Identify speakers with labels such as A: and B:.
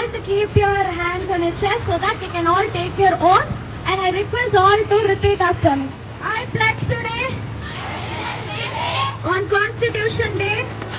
A: all to keep your hands on your chest so that we can all take your oath. And I request all to repeat after me. I pledge today on Constitution Day